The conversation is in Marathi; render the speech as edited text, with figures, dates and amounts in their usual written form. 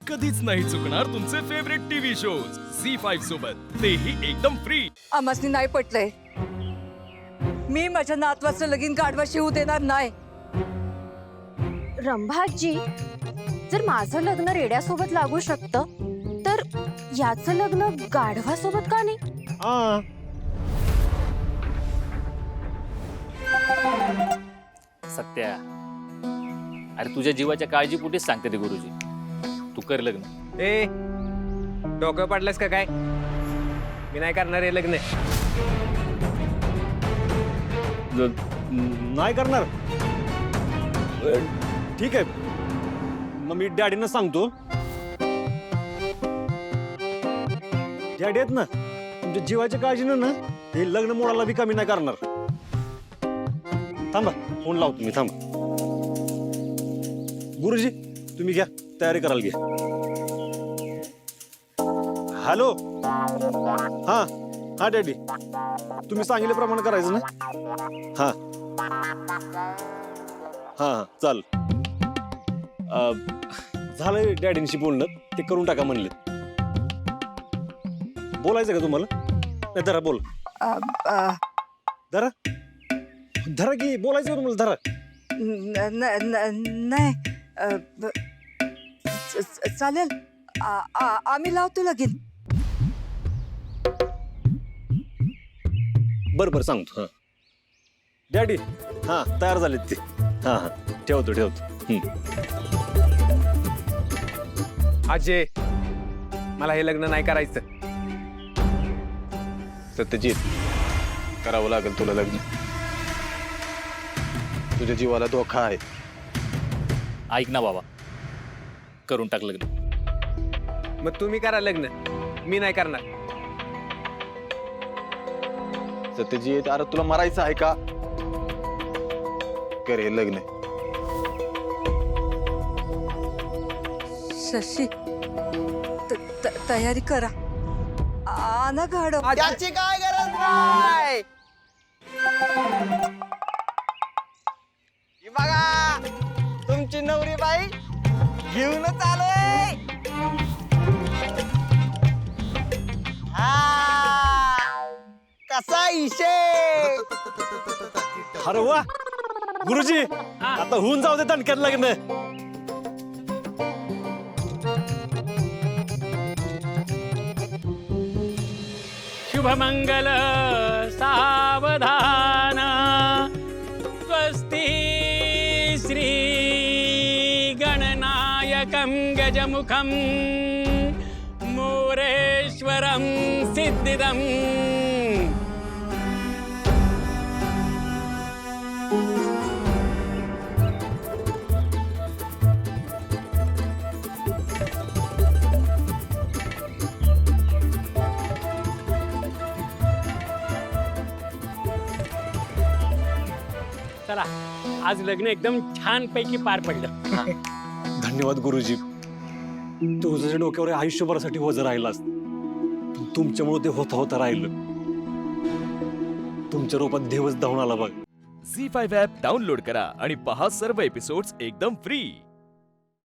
कधीच नाही चुकणार तुमचे फेवरेट टीव्ही शोज झी5 सोबत, तेही एकदम फ्री. आम्हासनी नाही पटलंय. मी माझ्या नातवाचं लगीन गाढवा शिवू देणार नाही. रंभाजी, जर माझं लग्न रेड्यासोबत लागू शकतं तर याचं लग्न गाढवासोबत का नाही? सत्या, अरे तुझ्या जीवाच्या काळजीपोटीच सांगते ते गुरुजी. तू कर लग्न. ए डोकं पडलंस का काय? मी नाही करणार हे लग्न. नाही करणार. ठीक आहे, मग मी डॅडींना सांगतो. डॅडी आहेत ना, तुमच्या जीवाच्या काळजीनं ना हे लग्न मोडाला बी कमी नाही करणार. थांबा, फोन लावतो मी. थांबा गुरुजी, तुम्ही घ्या, तयारी करायला घ्या. हॅलो. हा हा डॅडी, तुम्ही सांगितल्याप्रमाणे करायचं ना. हा हा चाल. झालंय डॅडींशी बोलणं, ते करून टाका म्हणले. बोलायचं का तुम्हाला? नाही धरा, बोल. धरा धरा की, बोलायचं का तुम्हाला? धरा. नाही चालेल. आम्ही लावतो लगीन. बरं बरं सांगतो. हा डॅडी, हा तयार झालेत ते. हा हा ठेवतो ठेवतो. अजय, मला हे लग्न नाही करायचं. सत्यजित, करावं लागेल तुला लग्न. तुझ्या जीवाला धोका आहे. ऐक ना बाबा, करून टाक लग्न. मग तुम्ही करा लग्न, मी नाही करणार. सत्यजित, अरे तुला मरायचं आहे का? कर हे लग्न. शशी, तयारी करा. आना गाढव. त्याची काय गरज नाही. ही बघा, तुमची नवरी बाई घेऊनच आलोय. हा, कसा इशे. अरे वा गुरुजी, आता होऊन जाऊ दे दणक्यात लग्न. शुभमंगल सावधान. स्वस्ति श्री गणनायकं गजमुखं मोरेश्वरं सिद्धिदम्. चला, आज लग्न एकदम छान पैकी पार पडलं. धन्यवाद गुरुजी. तुझ्या डोक्यावर आयुष्यभरासाठी वजन राहिलास. तुमच्यामुळे ते होता होता राहिलं. तुमच्या रूपात देवच धावून आला बघ. झी5 ॲप डाउनलोड करा आणि पहा सर्व एपिसोड्स एकदम फ्री.